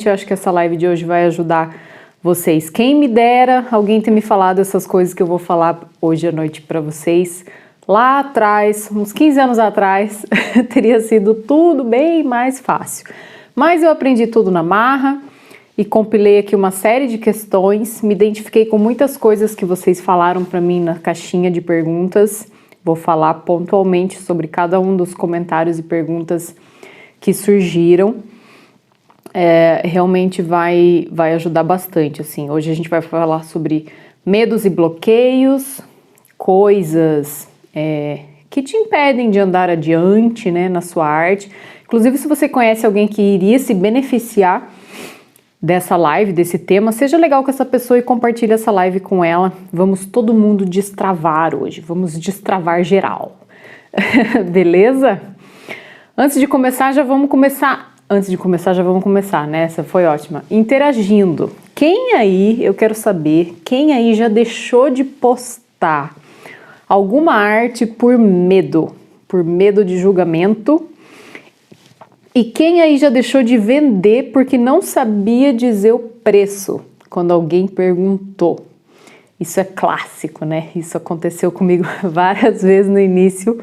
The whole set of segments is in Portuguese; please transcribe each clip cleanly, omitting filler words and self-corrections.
Eu acho que essa live de hoje vai ajudar vocês. Quem me dera alguém ter me falado essas coisas que eu vou falar hoje à noite para vocês. Lá atrás, uns 15 anos atrás, teria sido tudo bem mais fácil. Mas eu aprendi tudo na marra e compilei aqui uma série de questões. Me identifiquei com muitas coisas que vocês falaram para mim na caixinha de perguntas. Vou falar pontualmente sobre cada um dos comentários e perguntas que surgiram. Realmente vai ajudar bastante, assim. Hoje a gente vai falar sobre medos e bloqueios, coisas que te impedem de andar adiante, né, na sua arte. Inclusive, se você conhece alguém que iria se beneficiar dessa live, desse tema, seja legal com essa pessoa e compartilhe essa live com ela. Vamos todo mundo destravar hoje, vamos destravar geral. Beleza? Antes de começar, já vamos começar, né? Essa foi ótima. Interagindo. Eu quero saber, quem aí já deixou de postar alguma arte por medo de julgamento? E quem aí já deixou de vender porque não sabia dizer o preço quando alguém perguntou? Isso é clássico, né? Isso aconteceu comigo várias vezes no início,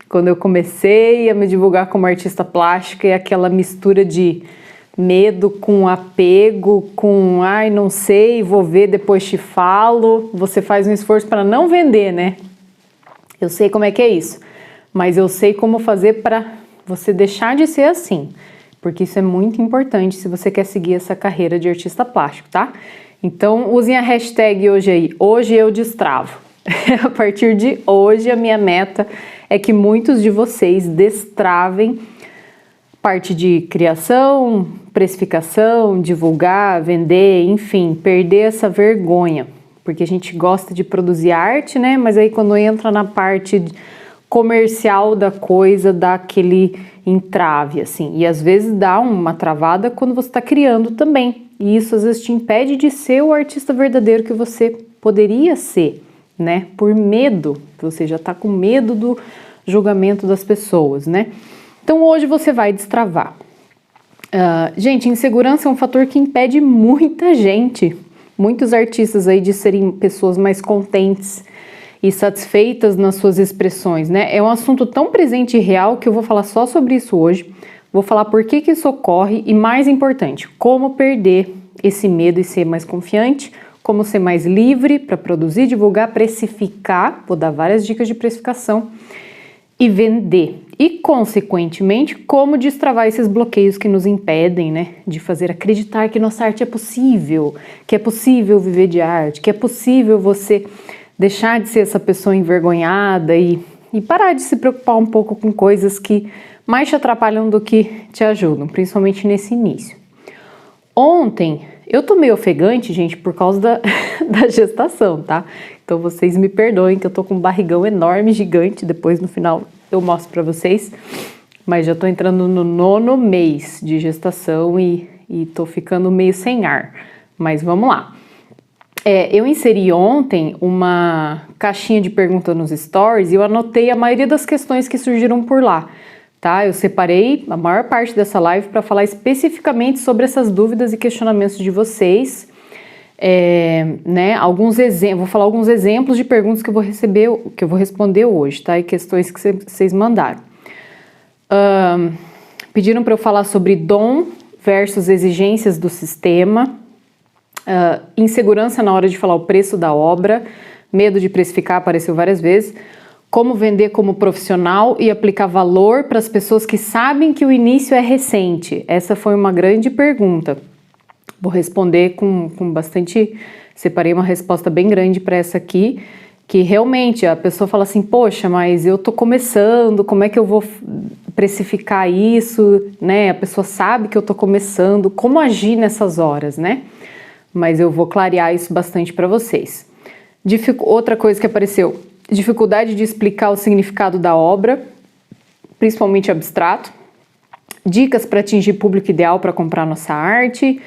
quando eu comecei a me divulgar como artista plástica, e aquela mistura de medo com apego, com ai, não sei, vou ver, depois te falo. Você faz um esforço para não vender, né? Eu sei como é que é isso, mas eu sei como fazer para você deixar de ser assim, porque isso é muito importante se você quer seguir essa carreira de artista plástico, tá? Então usem a hashtag hoje aí, hoje eu destravo. A partir de hoje a minha meta é que muitos de vocês destravem parte de criação, precificação, divulgar, vender, enfim, perder essa vergonha, porque a gente gosta de produzir arte, né? Mas aí quando entra na parte comercial da coisa, dá aquele entrave, assim, e às vezes dá uma travada quando você está criando também, e isso às vezes te impede de ser o artista verdadeiro que você poderia ser, né, por medo, você já está com medo do julgamento das pessoas, né, então hoje você vai destravar. Gente, insegurança é um fator que impede muitos artistas aí de serem pessoas mais contentes e satisfeitas nas suas expressões, né? É um assunto tão presente e real que eu vou falar só sobre isso hoje. Vou falar por que isso ocorre e, mais importante, como perder esse medo e ser mais confiante, como ser mais livre para produzir, divulgar, precificar. Vou dar várias dicas de precificação e vender. E, consequentemente, como destravar esses bloqueios que nos impedem, né, de fazer acreditar que nossa arte é possível, que é possível viver de arte, que é possível você deixar de ser essa pessoa envergonhada e parar de se preocupar um pouco com coisas que mais te atrapalham do que te ajudam, principalmente nesse início. Ontem, eu tô meio ofegante, gente, por causa da gestação, tá? Então vocês me perdoem que eu tô com um barrigão enorme, gigante, depois no final eu mostro pra vocês, mas já tô entrando no 9º mês de gestação e tô ficando meio sem ar, mas vamos lá. Eu inseri ontem uma caixinha de perguntas nos stories e eu anotei a maioria das questões que surgiram por lá, tá? Eu separei a maior parte dessa live para falar especificamente sobre essas dúvidas e questionamentos de vocês, né? Vou falar alguns exemplos de perguntas que eu vou responder hoje, tá? E questões que vocês mandaram. Pediram para eu falar sobre dom versus exigências do sistema. Insegurança na hora de falar o preço da obra, medo de precificar apareceu várias vezes, como vender como profissional e aplicar valor para as pessoas que sabem que o início é recente. Essa foi uma grande pergunta. Vou responder com bastante, separei uma resposta bem grande para essa aqui, que realmente a pessoa fala assim, poxa, mas eu tô começando, como é que eu vou precificar isso, né? A pessoa sabe que eu tô começando, como agir nessas horas, né? Mas eu vou clarear isso bastante para vocês. Outra coisa que apareceu, dificuldade de explicar o significado da obra, principalmente abstrato, dicas para atingir público ideal para comprar nossa arte,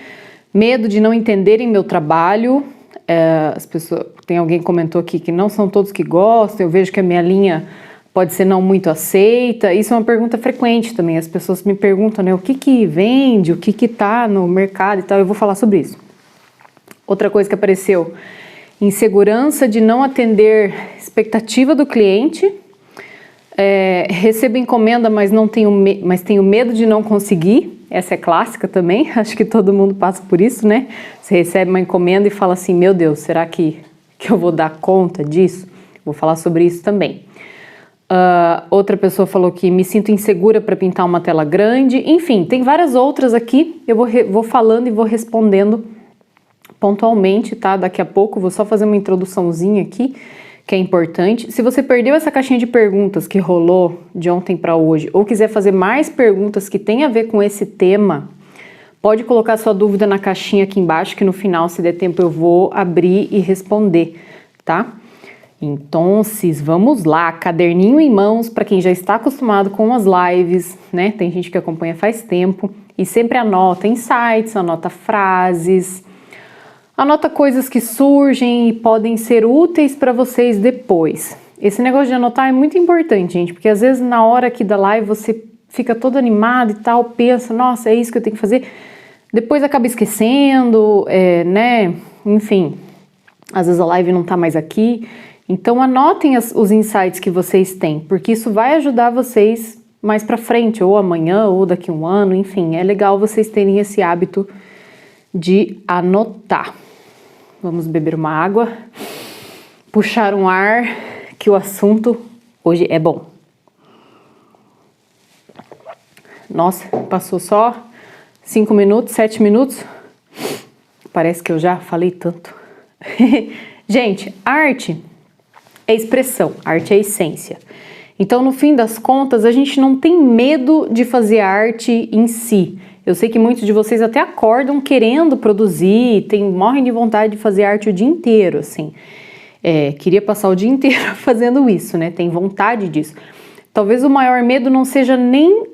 medo de não entenderem meu trabalho, as pessoas, tem alguém que comentou aqui que não são todos que gostam, eu vejo que a minha linha pode ser não muito aceita. Isso é uma pergunta frequente também. As pessoas me perguntam, né, o que que vende, o que que tá no mercado e tal. Eu vou falar sobre isso. Outra coisa que apareceu, insegurança de não atender expectativa do cliente. Recebo encomenda, mas tenho medo de não conseguir. Essa é clássica também, acho que todo mundo passa por isso, né? Você recebe uma encomenda e fala assim, meu Deus, será que eu vou dar conta disso? Vou falar sobre isso também. Outra pessoa falou que me sinto insegura para pintar uma tela grande. Enfim, tem várias outras aqui, eu vou falando e vou respondendo pontualmente, tá? Daqui a pouco, vou só fazer uma introduçãozinha aqui, que é importante. Se você perdeu essa caixinha de perguntas que rolou de ontem para hoje, ou quiser fazer mais perguntas que tem a ver com esse tema, pode colocar sua dúvida na caixinha aqui embaixo, que no final, se der tempo, eu vou abrir e responder, tá? Então, vamos lá, caderninho em mãos, para quem já está acostumado com as lives, né? Tem gente que acompanha faz tempo, e sempre anota insights, anota frases, anota coisas que surgem e podem ser úteis para vocês depois. Esse negócio de anotar é muito importante, gente, porque às vezes na hora aqui da live você fica todo animado e tal, pensa, nossa, é isso que eu tenho que fazer. Depois acaba esquecendo, né? Enfim, às vezes a live não tá mais aqui. Então anotem os insights que vocês têm, porque isso vai ajudar vocês mais para frente, ou amanhã, ou daqui a um ano, enfim. É legal vocês terem esse hábito de anotar. Vamos beber uma água, puxar um ar, que o assunto hoje é bom. Nossa, passou só 5 minutos, 7 minutos. Parece que eu já falei tanto. Gente, arte é expressão, arte é essência. Então, no fim das contas, a gente não tem medo de fazer arte em si. Eu sei que muitos de vocês até acordam querendo produzir, morrem de vontade de fazer arte o dia inteiro, assim. Queria passar o dia inteiro fazendo isso, né? Tem vontade disso. Talvez o maior medo não seja nem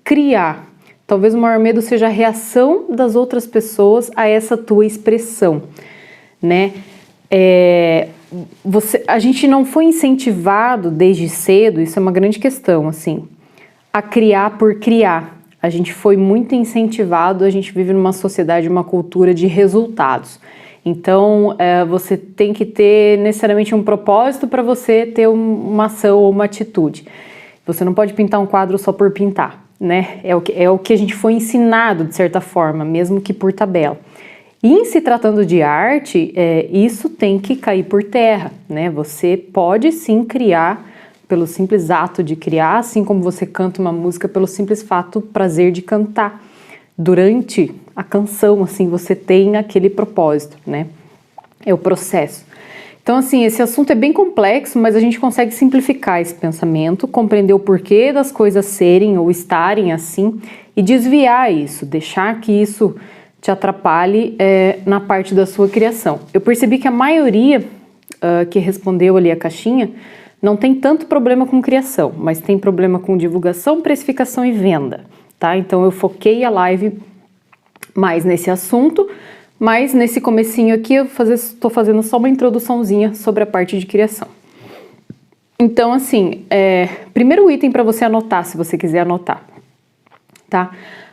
criar. Talvez o maior medo seja a reação das outras pessoas a essa tua expressão, né? A gente não foi incentivado desde cedo, isso é uma grande questão, assim, a criar por criar. A gente foi muito incentivado, a gente vive numa sociedade, uma cultura de resultados. Então, você tem que ter necessariamente um propósito para você ter uma ação ou uma atitude. Você não pode pintar um quadro só por pintar, né? É o que a gente foi ensinado, de certa forma, mesmo que por tabela. E em se tratando de arte, isso tem que cair por terra, né? Você pode sim criar pelo simples ato de criar, assim como você canta uma música pelo simples prazer de cantar. Durante a canção, assim, você tem aquele propósito, né? É o processo. Então, assim, esse assunto é bem complexo, mas a gente consegue simplificar esse pensamento, compreender o porquê das coisas serem ou estarem assim e desviar isso, deixar que isso te atrapalhe na parte da sua criação. Eu percebi que a maioria que respondeu ali a caixinha não tem tanto problema com criação, mas tem problema com divulgação, precificação e venda, tá? Então eu foquei a live mais nesse assunto, mas nesse comecinho aqui eu estou fazendo só uma introduçãozinha sobre a parte de criação. Então, assim, primeiro item para você anotar, se você quiser anotar, tá?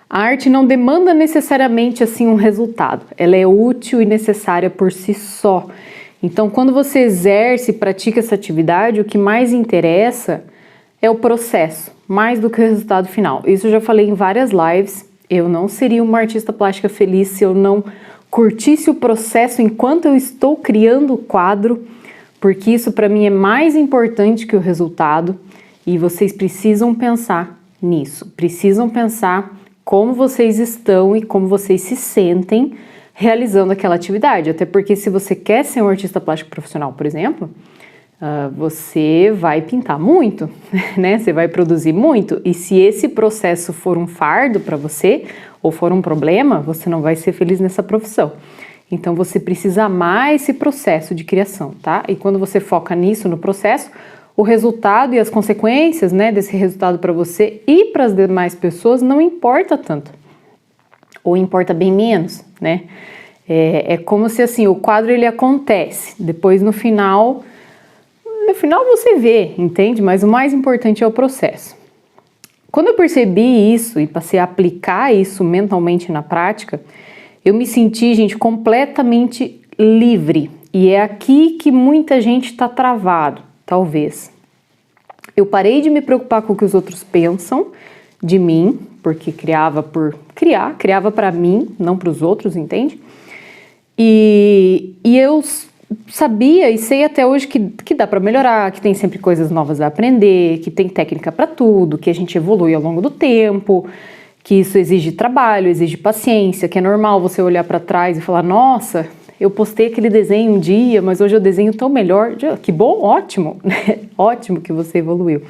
A arte não demanda necessariamente, assim, um resultado. Ela é útil e necessária por si só. Então, quando você exerce e pratica essa atividade, o que mais interessa é o processo, mais do que o resultado final. Isso eu já falei em várias lives. Eu não seria uma artista plástica feliz se eu não curtisse o processo enquanto eu estou criando o quadro, porque isso para mim é mais importante que o resultado e vocês precisam pensar nisso. Precisam pensar como vocês estão e como vocês se sentem realizando aquela atividade, até porque se você quer ser um artista plástico profissional, por exemplo, você vai pintar muito, né? Você vai produzir muito, e se esse processo for um fardo para você, ou for um problema, você não vai ser feliz nessa profissão. Então você precisa amar esse processo de criação, tá? E quando você foca nisso, no processo, o resultado e as consequências, né, desse resultado para você e para as demais pessoas não importa tanto, ou importa bem menos, né? É como se assim, o quadro ele acontece, depois no final no final você vê, entende? Mas o mais importante é o processo. Quando eu percebi isso e passei a aplicar isso mentalmente na prática, eu me senti, gente, completamente livre. E é aqui que muita gente está travado, talvez. Eu parei de me preocupar com o que os outros pensam de mim, porque criava para mim, não para os outros, entende? E eu sabia e sei até hoje que dá para melhorar, que tem sempre coisas novas a aprender, que tem técnica para tudo, que a gente evolui ao longo do tempo, que isso exige trabalho, exige paciência, que é normal você olhar para trás e falar, nossa, eu postei aquele desenho um dia, mas hoje eu desenho tão melhor. Que bom, ótimo, ótimo que você evoluiu.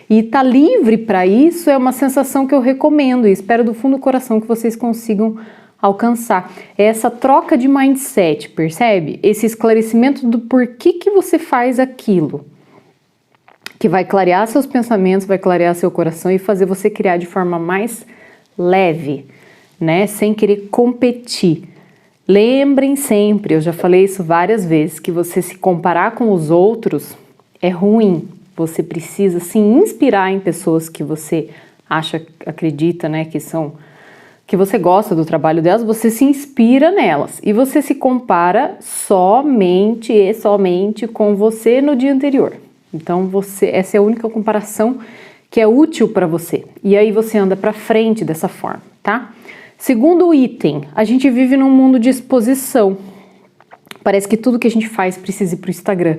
E tá livre para isso é uma sensação que eu recomendo e espero do fundo do coração que vocês consigam alcançar. É essa troca de mindset, percebe? Esse esclarecimento do porquê que você faz aquilo, que vai clarear seus pensamentos, vai clarear seu coração e fazer você criar de forma mais leve, né? Sem querer competir. Lembrem sempre, eu já falei isso várias vezes, que você se comparar com os outros é ruim. Você precisa se inspirar em pessoas que você acredita, né, que você gosta do trabalho delas, você se inspira nelas e você se compara somente com você no dia anterior. Então essa é a única comparação que é útil para você. E aí você anda para frente dessa forma, tá? Segundo item, a gente vive num mundo de exposição. Parece que tudo que a gente faz precisa ir para o Instagram,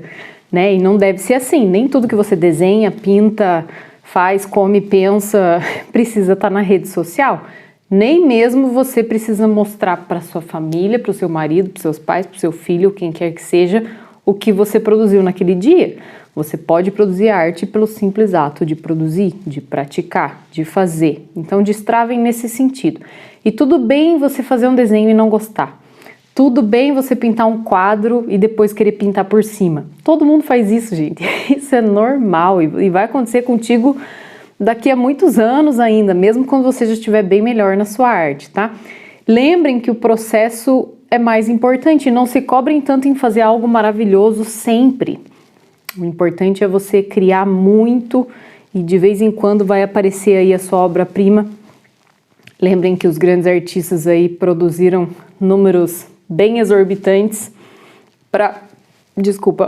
né? E não deve ser assim. Nem tudo que você desenha, pinta, faz, come, pensa, precisa estar na rede social. Nem mesmo você precisa mostrar para sua família, para o seu marido, para os seus pais, para o seu filho, quem quer que seja, o que você produziu naquele dia. Você pode produzir arte pelo simples ato de produzir, de praticar, de fazer. Então destravem nesse sentido. E tudo bem você fazer um desenho e não gostar. Tudo bem você pintar um quadro e depois querer pintar por cima. Todo mundo faz isso, gente. Isso é normal e vai acontecer contigo daqui a muitos anos ainda, mesmo quando você já estiver bem melhor na sua arte, tá? Lembrem que o processo é mais importante. Não se cobrem tanto em fazer algo maravilhoso sempre. O importante é você criar muito e de vez em quando vai aparecer aí a sua obra-prima. Lembrem que os grandes artistas aí produziram números bem exorbitantes para,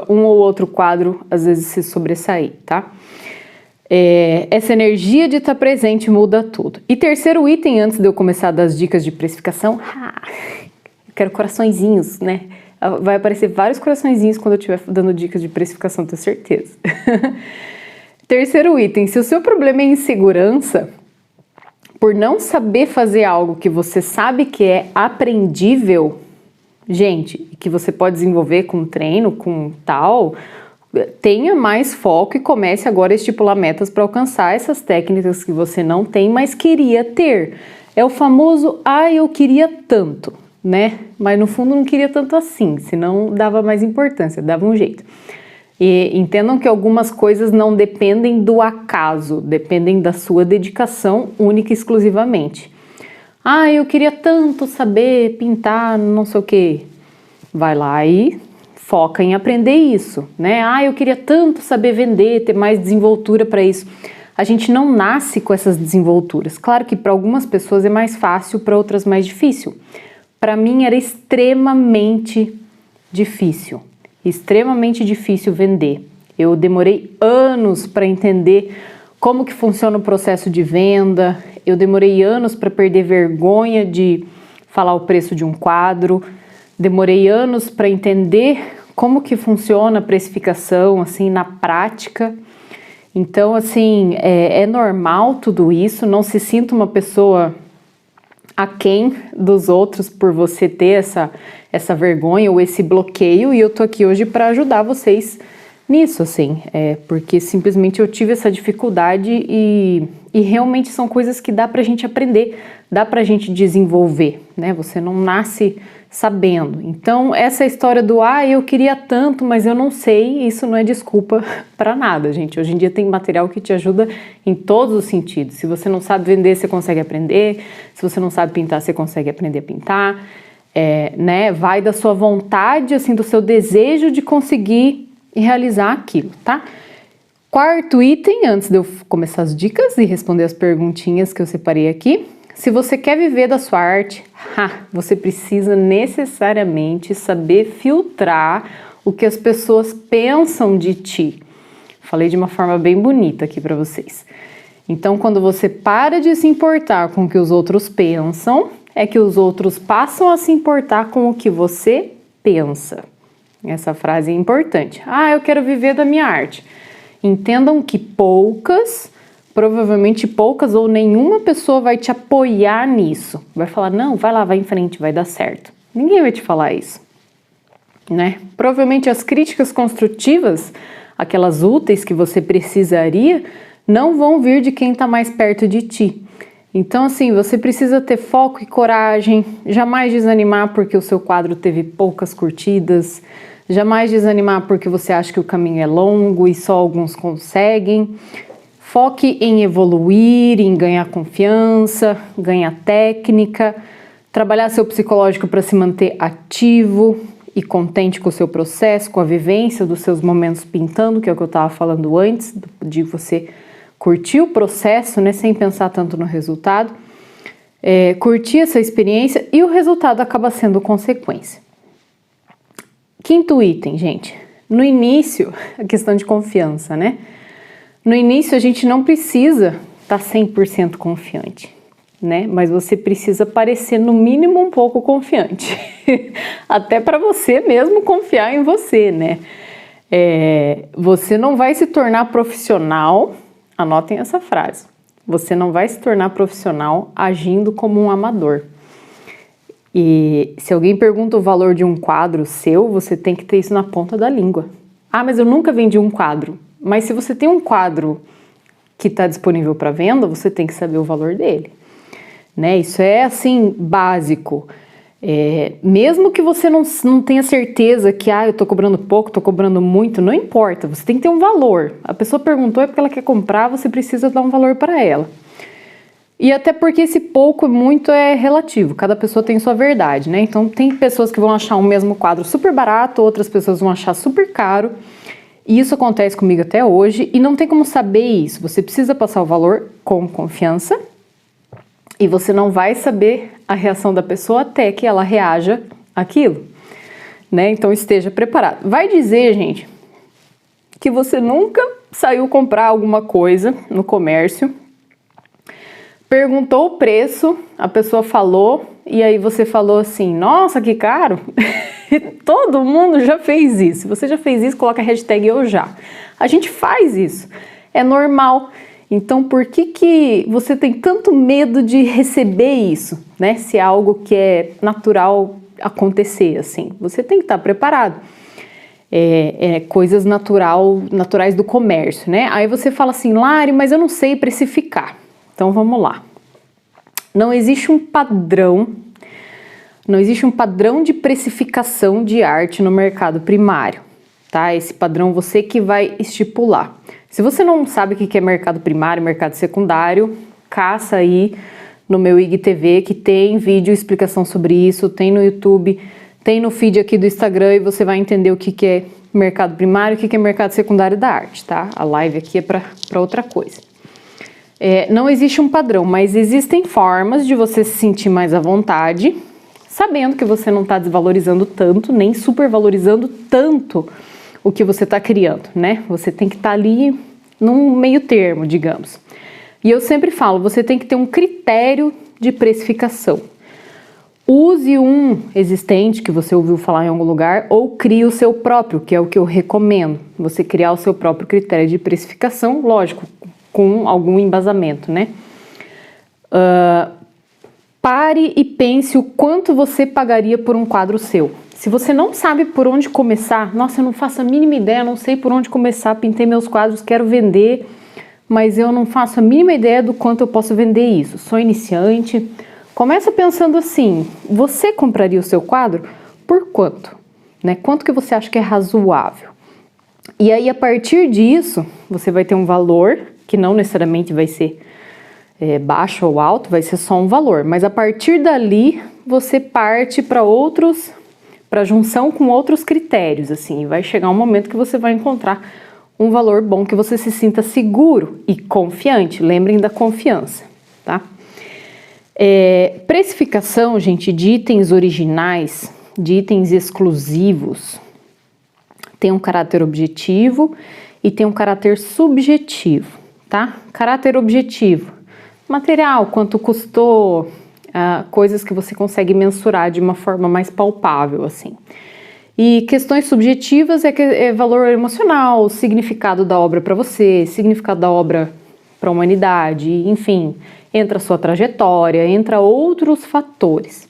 um ou outro quadro às vezes se sobressair, tá? Essa energia de estar presente muda tudo. E terceiro item, antes de eu começar das dicas de precificação, eu quero coraçõezinhos, né? Vai aparecer vários coraçõezinhos quando eu estiver dando dicas de precificação, tenho certeza. Terceiro item, se o seu problema é insegurança, por não saber fazer algo que você sabe que é aprendível, gente, que você pode desenvolver com treino, com tal, tenha mais foco e comece agora a estipular metas para alcançar essas técnicas que você não tem, mas queria ter. É o famoso, eu queria tanto, né? Mas no fundo não queria tanto assim, senão dava mais importância, dava um jeito. E entendam que algumas coisas não dependem do acaso, dependem da sua dedicação única e exclusivamente. Eu queria tanto saber pintar não sei o que. Vai lá e foca em aprender isso, né? Eu queria tanto saber vender, ter mais desenvoltura para isso. A gente não nasce com essas desenvolturas. Claro que para algumas pessoas é mais fácil, para outras mais difícil. Para mim era extremamente difícil vender. Eu demorei anos para entender como que funciona o processo de venda, eu demorei anos para perder vergonha de falar o preço de um quadro, demorei anos para entender como que funciona a precificação, assim, na prática. Então, assim, é normal tudo isso, não se sinta uma pessoa aquém dos outros por você ter essa vergonha ou esse bloqueio, e eu tô aqui hoje para ajudar vocês nisso, assim, porque simplesmente eu tive essa dificuldade e realmente são coisas que dá pra gente aprender, dá pra gente desenvolver, né? Você não nasce sabendo. Então, essa história do eu queria tanto, mas eu não sei, isso não é desculpa para nada, gente. Hoje em dia tem material que te ajuda em todos os sentidos. Se você não sabe vender, você consegue aprender. Se você não sabe pintar, você consegue aprender a pintar. Né? Vai da sua vontade, assim, do seu desejo de conseguir e realizar aquilo, tá? Quarto item, antes de eu começar as dicas e responder as perguntinhas que eu separei aqui. Se você quer viver da sua arte, você precisa necessariamente saber filtrar o que as pessoas pensam de ti. Falei de uma forma bem bonita aqui para vocês. Então, quando você para de se importar com o que os outros pensam, é que os outros passam a se importar com o que você pensa. Essa frase é importante. Eu quero viver da minha arte. Entendam que provavelmente poucas ou nenhuma pessoa vai te apoiar nisso. Vai falar, não, vai lá, vai em frente, vai dar certo. Ninguém vai te falar isso, né? Provavelmente as críticas construtivas, aquelas úteis que você precisaria, não vão vir de quem está mais perto de ti. Então, assim, você precisa ter foco e coragem, jamais desanimar porque o seu quadro teve poucas curtidas, jamais desanimar porque você acha que o caminho é longo e só alguns conseguem. Foque em evoluir, em ganhar confiança, ganhar técnica, trabalhar seu psicológico para se manter ativo e contente com o seu processo, com a vivência dos seus momentos pintando, que é o que eu estava falando antes, de você curtir o processo, né, sem pensar tanto no resultado, curtir essa experiência e o resultado acaba sendo consequência. Quinto item, gente. No início, a questão de confiança, né? No início, a gente não precisa estar 100% confiante, né? Mas você precisa parecer, no mínimo, um pouco confiante. Até para você mesmo confiar em você, né? Você não vai se tornar profissional, anotem essa frase, você não vai se tornar profissional agindo como um amador. E se alguém pergunta o valor de um quadro seu, você tem que ter isso na ponta da língua. Mas eu nunca vendi um quadro. Mas se você tem um quadro que está disponível para venda, você tem que saber o valor dele, né? Isso é, assim, básico. Mesmo que você não tenha certeza que, eu estou cobrando pouco, estou cobrando muito, não importa, você tem que ter um valor. A pessoa perguntou, é porque ela quer comprar, você precisa dar um valor para ela. E até porque esse pouco, muito é relativo, cada pessoa tem sua verdade, né? Então tem pessoas que vão achar um mesmo quadro super barato, outras pessoas vão achar super caro. E isso acontece comigo até hoje e não tem como saber isso. Você precisa passar o valor com confiança e você não vai saber a reação da pessoa até que ela reaja àquilo, né? Então esteja preparado. Vai dizer, gente, que você nunca saiu comprar alguma coisa no comércio, perguntou o preço, a pessoa falou e aí você falou assim, nossa, que caro! E todo mundo já fez isso. Se você já fez isso, coloca a hashtag eu já. A gente faz isso. É normal. Então, por que você tem tanto medo de receber isso, né? Se é algo que é natural acontecer, assim. Você tem que estar preparado. Coisas naturais do comércio, né? Aí você fala assim, Lari, mas eu não sei precificar. Então, vamos lá. Não existe um padrão de precificação de arte no mercado primário, tá? Esse padrão você que vai estipular. Se você não sabe o que é mercado primário, mercado secundário, caça aí no meu IGTV que tem vídeo explicação sobre isso, tem no YouTube, tem no feed aqui do Instagram e você vai entender o que é mercado primário e o que é mercado secundário da arte, tá? A live aqui é para outra coisa. Não existe um padrão, mas existem formas de você se sentir mais à vontade, sabendo que você não está desvalorizando tanto, nem supervalorizando tanto o que você está criando, né? Você tem que estar ali num meio termo, digamos. E eu sempre falo, você tem que ter um critério de precificação. Use um existente que você ouviu falar em algum lugar ou crie o seu próprio, que é o que eu recomendo. Você criar o seu próprio critério de precificação, lógico, com algum embasamento, né? Pare e pense o quanto você pagaria por um quadro seu. Se você não sabe por onde começar, nossa, eu não faço a mínima ideia, não sei por onde começar, pintei meus quadros, quero vender, mas eu não faço a mínima ideia do quanto eu posso vender isso. Sou iniciante. Começa pensando assim, você compraria o seu quadro por quanto? Né? Quanto que você acha que é razoável? E aí, a partir disso, você vai ter um valor, que não necessariamente vai ser baixo ou alto, vai ser só um valor. Mas a partir dali, você parte para outros para junção com outros critérios, assim, vai chegar um momento que você vai encontrar um valor bom que você se sinta seguro e confiante. Lembrem da confiança, tá? Precificação, gente, de itens originais, de itens exclusivos, tem um caráter objetivo e tem um caráter subjetivo, tá? Caráter objetivo, material, quanto custou, coisas que você consegue mensurar de uma forma mais palpável, assim. E questões subjetivas é valor emocional, significado da obra para você, significado da obra para a humanidade, enfim, entra a sua trajetória, entra outros fatores.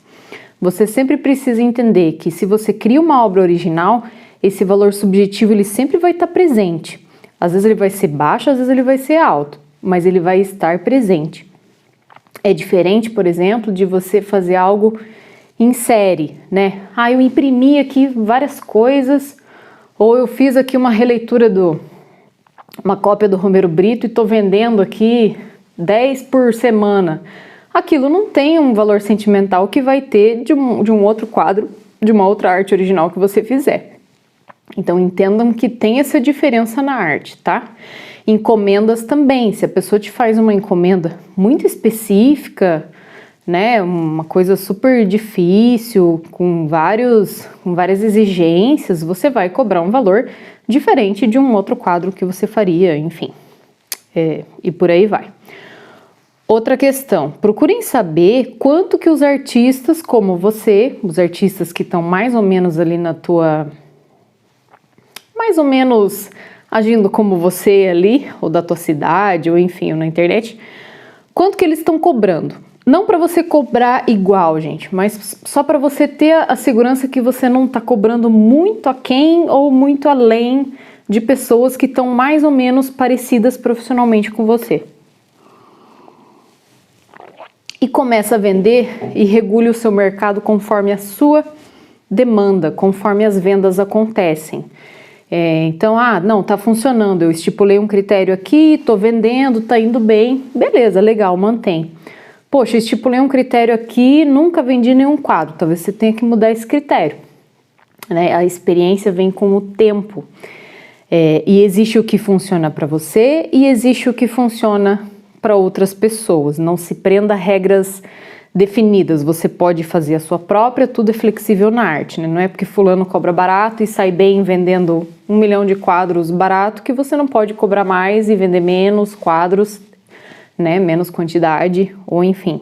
Você sempre precisa entender que se você cria uma obra original, esse valor subjetivo ele sempre vai estar presente. Às vezes ele vai ser baixo, às vezes ele vai ser alto, mas ele vai estar presente. É diferente, por exemplo, de você fazer algo em série, né? Eu imprimi aqui várias coisas, ou eu fiz aqui uma releitura uma cópia do Romero Brito e estou vendendo aqui 10 por semana. Aquilo não tem um valor sentimental que vai ter de um outro quadro, de uma outra arte original que você fizer. Então entendam que tem essa diferença na arte, tá? Encomendas também, se a pessoa te faz uma encomenda muito específica, né, uma coisa super difícil, com várias exigências, você vai cobrar um valor diferente de um outro quadro que você faria, enfim, e por aí vai. Outra questão, procurem saber quanto que os artistas como você, os artistas que estão mais ou menos ali mais ou menos agindo como você ali, ou da tua cidade, ou enfim, ou na internet, quanto que eles estão cobrando. Não para você cobrar igual, gente, mas só para você ter a segurança que você não está cobrando muito aquém ou muito além de pessoas que estão mais ou menos parecidas profissionalmente com você. E começa a vender e regule o seu mercado conforme a sua demanda, conforme as vendas acontecem. Então, não, tá funcionando, eu estipulei um critério aqui, tô vendendo, tá indo bem, beleza, legal, mantém. Poxa, estipulei um critério aqui, nunca vendi nenhum quadro, talvez você tenha que mudar esse critério, né? A experiência vem com o tempo, e existe o que funciona para você e existe o que funciona para outras pessoas. Não se prenda a regras definidas, você pode fazer a sua própria, tudo é flexível na arte, né? Não é porque fulano cobra barato e sai bem vendendo 1 milhão de quadros barato que você não pode cobrar mais e vender menos quadros, né? Menos quantidade, ou enfim.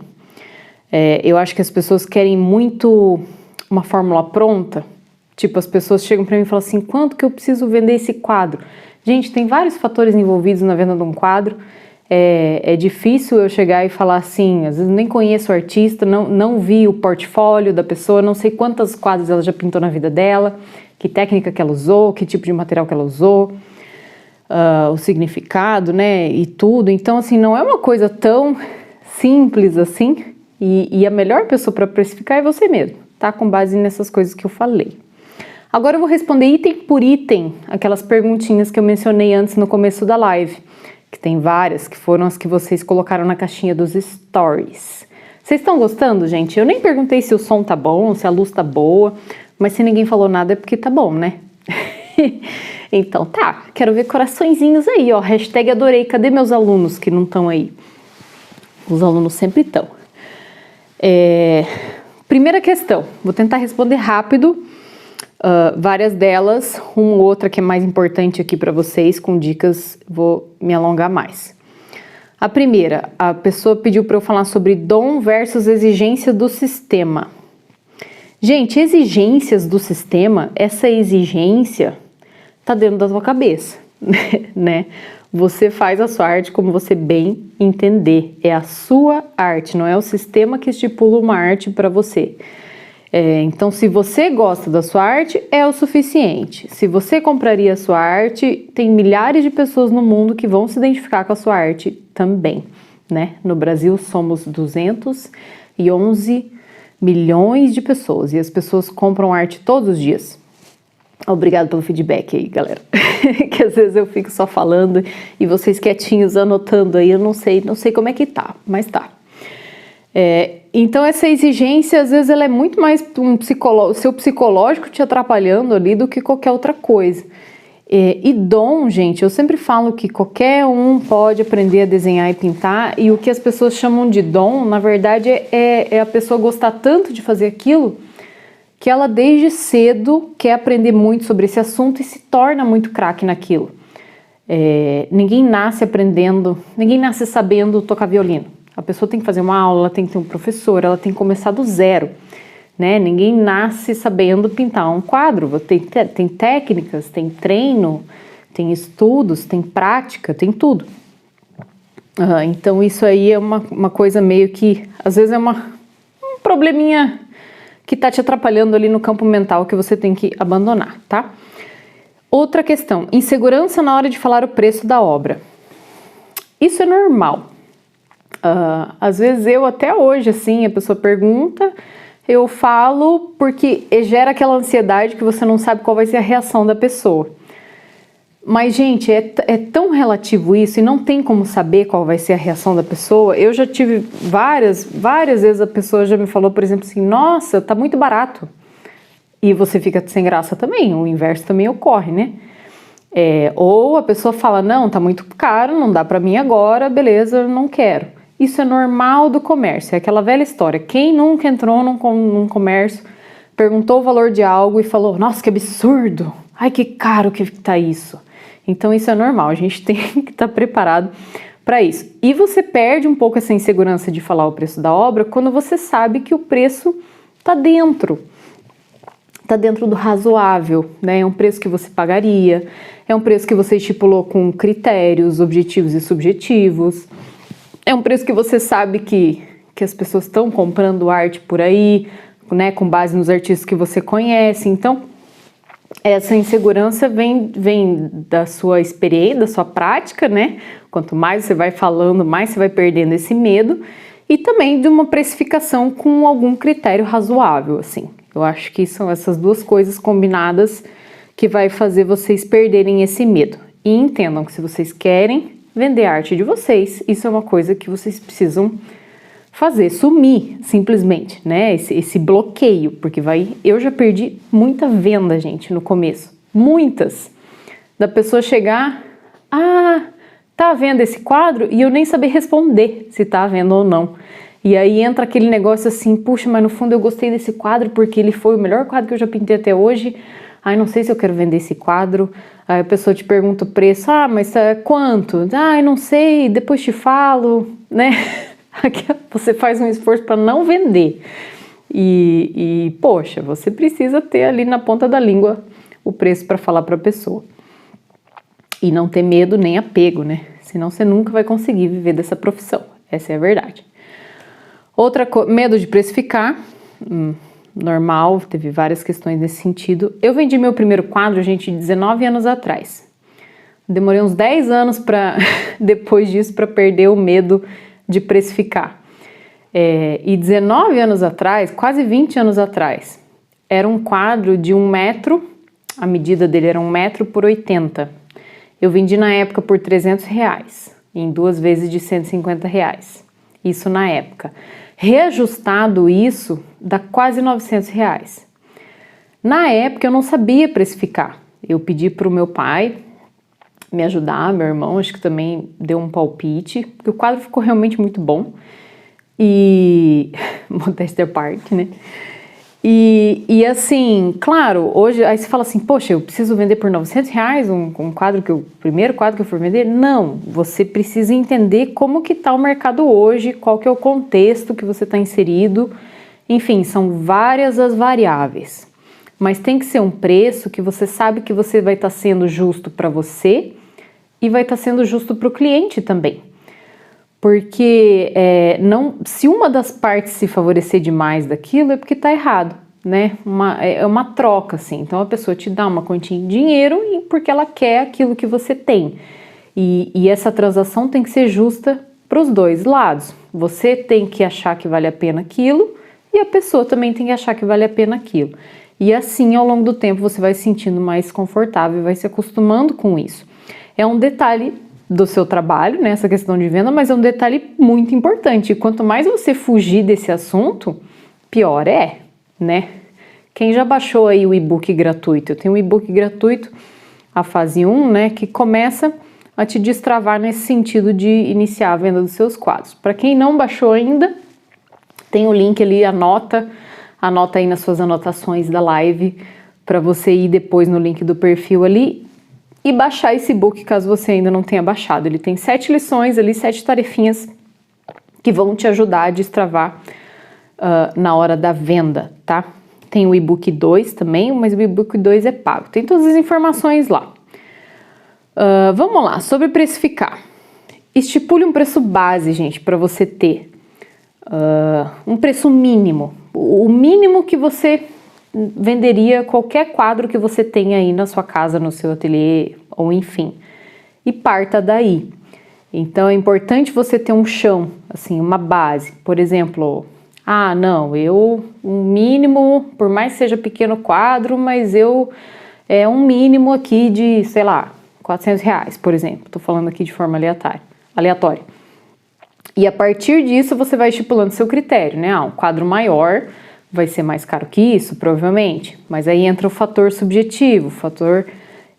Eu acho que as pessoas querem muito uma fórmula pronta, tipo, as pessoas chegam para mim e falam assim, quanto que eu preciso vender esse quadro? Gente, tem vários fatores envolvidos na venda de um quadro. É difícil eu chegar e falar assim, às vezes nem conheço o artista, não vi o portfólio da pessoa, não sei quantas quadros ela já pintou na vida dela, que técnica que ela usou, que tipo de material que ela usou, o significado, né, e tudo. Então, assim, não é uma coisa tão simples assim, e a melhor pessoa para precificar é você mesmo, tá? Com base nessas coisas que eu falei. Agora eu vou responder item por item, aquelas perguntinhas que eu mencionei antes no começo da live, que tem várias, que foram as que vocês colocaram na caixinha dos stories. Vocês estão gostando, gente? Eu nem perguntei se o som tá bom, se a luz tá boa, mas se ninguém falou nada é porque tá bom, né? Então tá, quero ver coraçõezinhos aí, ó, hashtag adorei, cadê meus alunos que não estão aí? Os alunos sempre estão. Primeira questão, vou tentar responder rápido, várias delas, uma ou outra que é mais importante aqui para vocês, com dicas, vou me alongar mais. A primeira, a pessoa pediu para eu falar sobre dom versus exigência do sistema. Gente, exigências do sistema, essa exigência tá dentro da sua cabeça, né? Você faz a sua arte como você bem entender, é a sua arte, não é o sistema que estipula uma arte para você. Então, se você gosta da sua arte, é o suficiente. Se você compraria a sua arte, tem milhares de pessoas no mundo que vão se identificar com a sua arte também, né? No Brasil, somos 211 milhões de pessoas e as pessoas compram arte todos os dias. Obrigado pelo feedback aí, galera. Que às vezes eu fico só falando e vocês quietinhos anotando aí, eu não sei como é que tá, mas tá. Então essa exigência, às vezes, ela é muito mais seu psicológico te atrapalhando ali do que qualquer outra coisa. E dom, gente, eu sempre falo que qualquer um pode aprender a desenhar e pintar, e o que as pessoas chamam de dom, na verdade, é a pessoa gostar tanto de fazer aquilo que ela desde cedo quer aprender muito sobre esse assunto e se torna muito craque naquilo. Ninguém nasce aprendendo, ninguém nasce sabendo tocar violino. A pessoa tem que fazer uma aula, ela tem que ter um professor, ela tem que começar do zero, né? Ninguém nasce sabendo pintar um quadro. Tem técnicas, tem treino, tem estudos, tem prática, tem tudo. Então isso aí é uma coisa meio que, às vezes é um probleminha que tá te atrapalhando ali no campo mental que você tem que abandonar, tá? Outra questão, insegurança na hora de falar o preço da obra. Isso é normal. Às vezes eu até hoje, assim, a pessoa pergunta, eu falo porque gera aquela ansiedade que você não sabe qual vai ser a reação da pessoa. Mas, gente, é tão relativo isso e não tem como saber qual vai ser a reação da pessoa. Eu já tive várias vezes a pessoa já me falou, por exemplo, assim, nossa, tá muito barato. E você fica sem graça também, o inverso também ocorre, né? Ou a pessoa fala, não, tá muito caro, não dá pra mim agora, beleza, não quero. Isso é normal do comércio, é aquela velha história. Quem nunca entrou num comércio, perguntou o valor de algo e falou, nossa, que absurdo, ai que caro que tá isso. Então isso é normal, a gente tem que estar preparado para isso. E você perde um pouco essa insegurança de falar o preço da obra quando você sabe que o preço tá dentro do razoável, né? É um preço que você pagaria, é um preço que você estipulou com critérios objetivos e subjetivos, é um preço que você sabe que as pessoas estão comprando arte por aí, né? Com base nos artistas que você conhece. Então, essa insegurança vem da sua experiência, da sua prática, né? Quanto mais você vai falando, mais você vai perdendo esse medo, e também de uma precificação com algum critério razoável, assim. Eu acho que são essas duas coisas combinadas que vai fazer vocês perderem esse medo. E entendam que se vocês querem vender a arte de vocês, isso é uma coisa que vocês precisam fazer, sumir simplesmente, né? Esse bloqueio, porque eu já perdi muita venda, gente, no começo. Muitas. Da pessoa chegar, tá vendo esse quadro? E eu nem saber responder se tá vendo ou não. E aí entra aquele negócio assim, puxa, mas no fundo eu gostei desse quadro porque ele foi o melhor quadro que eu já pintei até hoje. Ai, não sei se eu quero vender esse quadro. Aí a pessoa te pergunta o preço, mas quanto? Ai, não sei, depois te falo, né? Você faz um esforço para não vender. E, poxa, você precisa ter ali na ponta da língua o preço para falar para a pessoa. E não ter medo nem apego, né? Senão você nunca vai conseguir viver dessa profissão. Essa é a verdade. Medo de precificar. Normal, teve várias questões nesse sentido. Eu vendi meu primeiro quadro, gente, 19 anos atrás. Demorei uns 10 anos depois disso para perder o medo de precificar. E 19 anos atrás, quase 20 anos atrás, era um quadro de 1 metro, a medida dele era 1 metro por 80. Eu vendi na época por R$300, em 2 vezes de R$150. Isso na época. Reajustado isso, dá quase R$900. Na época eu não sabia precificar. Eu pedi para o meu pai me ajudar, meu irmão, acho que também deu um palpite, porque o quadro ficou realmente muito bom. E modéstia à parte, né? E assim, claro, hoje aí você fala assim, poxa, eu preciso vender por R$900 um quadro o primeiro quadro que eu for vender? Não, você precisa entender como que tá o mercado hoje, qual que é o contexto que você está inserido, enfim, são várias as variáveis. Mas tem que ser um preço que você sabe que você vai estar sendo justo para você e vai estar sendo justo para o cliente também. Porque se uma das partes se favorecer demais daquilo é porque está errado, né? É uma troca, assim. Então a pessoa te dá uma quantia em dinheiro porque ela quer aquilo que você tem. E essa transação tem que ser justa para os dois lados. Você tem que achar que vale a pena aquilo e a pessoa também tem que achar que vale a pena aquilo. E assim, ao longo do tempo, você vai se sentindo mais confortável e vai se acostumando com isso. É um detalhe do seu trabalho, né, essa questão de venda, mas é um detalhe muito importante. Quanto mais você fugir desse assunto, pior é, né? Quem já baixou aí o e-book gratuito? Eu tenho um e-book gratuito, a fase 1, né, que começa a te destravar nesse sentido de iniciar a venda dos seus quadros. Para quem não baixou ainda, tem o link ali, anota aí nas suas anotações da live, para você ir depois no link do perfil ali e baixar esse e-book caso você ainda não tenha baixado. Ele tem 7 lições ali, 7 tarefinhas que vão te ajudar a destravar na hora da venda, tá? Tem o e-book 2 também, mas o e-book 2 é pago. Tem todas as informações lá. Vamos lá, sobre precificar. Estipule um preço base, gente, para você ter um preço mínimo. O mínimo que você venderia qualquer quadro que você tenha aí na sua casa, no seu ateliê, ou enfim. E parta daí. Então é importante você ter um chão, assim, uma base. Por exemplo, um mínimo, por mais que seja pequeno quadro, mas um mínimo aqui de, sei lá, R$400, por exemplo. Tô falando aqui de forma aleatória. E a partir disso você vai estipulando seu critério, né? Um quadro maior vai ser mais caro que isso, provavelmente. Mas aí entra o fator subjetivo, o fator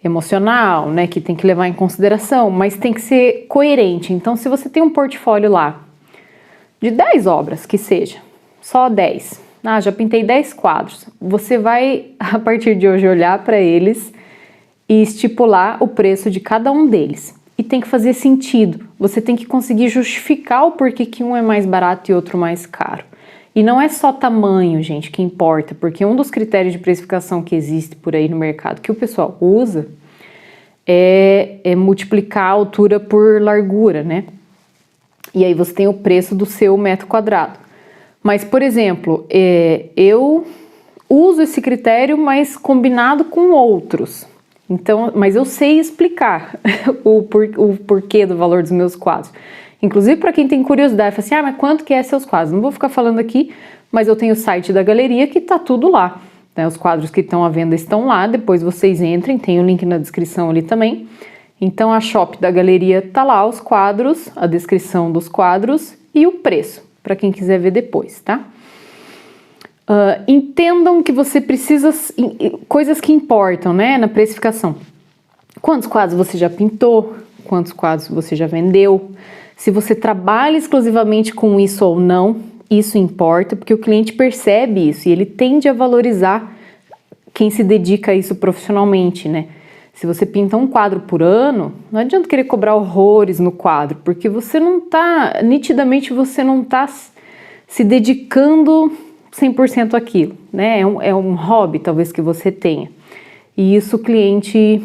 emocional, né? Que tem que levar em consideração, mas tem que ser coerente. Então, se você tem um portfólio lá de 10 obras, que seja, só 10. Já pintei 10 quadros. Você vai, a partir de hoje, olhar para eles e estipular o preço de cada um deles. E tem que fazer sentido. Você tem que conseguir justificar o porquê que um é mais barato e outro mais caro. E não é só tamanho, gente, que importa, porque um dos critérios de precificação que existe por aí no mercado, que o pessoal usa, é multiplicar a altura por largura, né? E aí você tem o preço do seu metro quadrado. Mas, por exemplo, eu uso esse critério, mas combinado com outros. Então, mas eu sei explicar o porquê do valor dos meus quadros. Inclusive, para quem tem curiosidade, fala assim, mas quanto que é seus quadros? Não vou ficar falando aqui, mas eu tenho o site da galeria que tá tudo lá. Né? Os quadros que estão à venda estão lá, depois vocês entrem, tem o link na descrição ali também. Então, a shop da galeria tá lá, os quadros, a descrição dos quadros e o preço, para quem quiser ver depois, tá? Entendam que você precisa, coisas que importam, né, na precificação. Quantos quadros você já pintou? Quantos quadros você já vendeu? Se você trabalha exclusivamente com isso ou não, isso importa, porque o cliente percebe isso e ele tende a valorizar quem se dedica a isso profissionalmente, né? Se você pinta um quadro por ano, não adianta querer cobrar horrores no quadro, porque você não tá, nitidamente você não tá se dedicando 100% àquilo, né? É um hobby talvez que você tenha. E isso o cliente,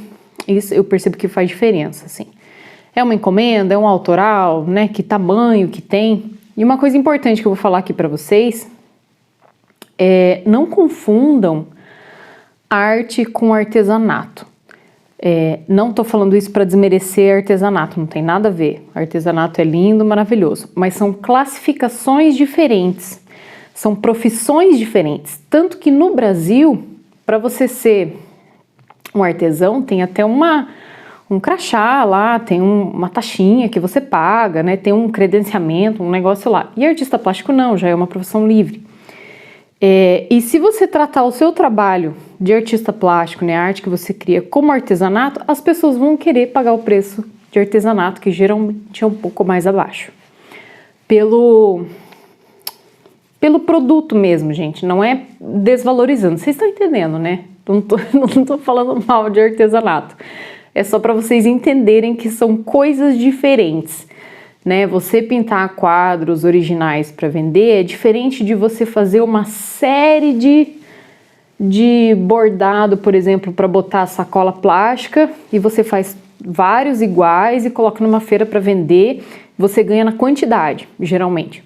isso eu percebo que faz diferença, assim. É uma encomenda, é um autoral, né? Que tamanho que tem. E uma coisa importante que eu vou falar aqui para vocês é não confundam arte com artesanato. Não tô falando isso para desmerecer artesanato, não tem nada a ver. Artesanato é lindo, maravilhoso, mas são classificações diferentes, são profissões diferentes. Tanto que no Brasil, para você ser um artesão, tem até um crachá lá, tem uma taxinha que você paga, né? Tem um credenciamento, um negócio lá. E artista plástico não, já é uma profissão livre. E se você tratar o seu trabalho de artista plástico, né, a arte que você cria como artesanato, as pessoas vão querer pagar o preço de artesanato, que geralmente é um pouco mais abaixo. Pelo produto mesmo, gente, não é desvalorizando. Vocês estão entendendo, né? Não tô falando mal de artesanato. É só para vocês entenderem que são coisas diferentes. Né, você pintar quadros originais para vender é diferente de você fazer uma série de bordado, por exemplo, para botar sacola plástica e você faz vários iguais e coloca numa feira para vender, você ganha na quantidade, geralmente.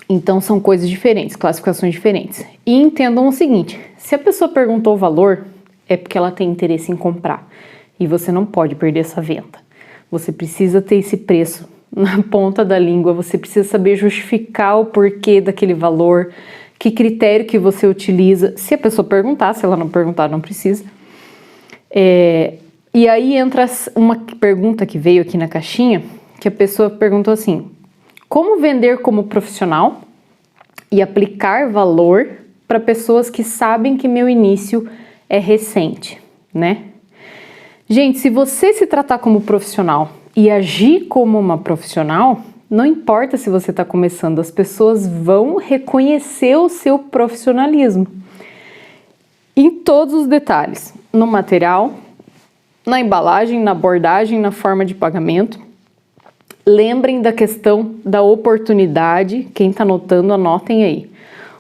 Então são coisas diferentes, classificações diferentes. E entendam o seguinte, se a pessoa perguntou o valor, é porque ela tem interesse em comprar e você não pode perder essa venda. Você precisa ter esse preço na ponta da língua, você precisa saber justificar o porquê daquele valor, que critério que você utiliza. Se a pessoa perguntar, se ela não perguntar, não precisa. E aí entra uma pergunta que veio aqui na caixinha, que a pessoa perguntou assim: como vender como profissional e aplicar valor para pessoas que sabem que meu início é recente, né? Gente, se você se tratar como profissional e agir como uma profissional, não importa se você está começando, as pessoas vão reconhecer o seu profissionalismo em todos os detalhes, no material, na embalagem, na abordagem, na forma de pagamento. Lembrem da questão da oportunidade, quem está anotando, anotem aí.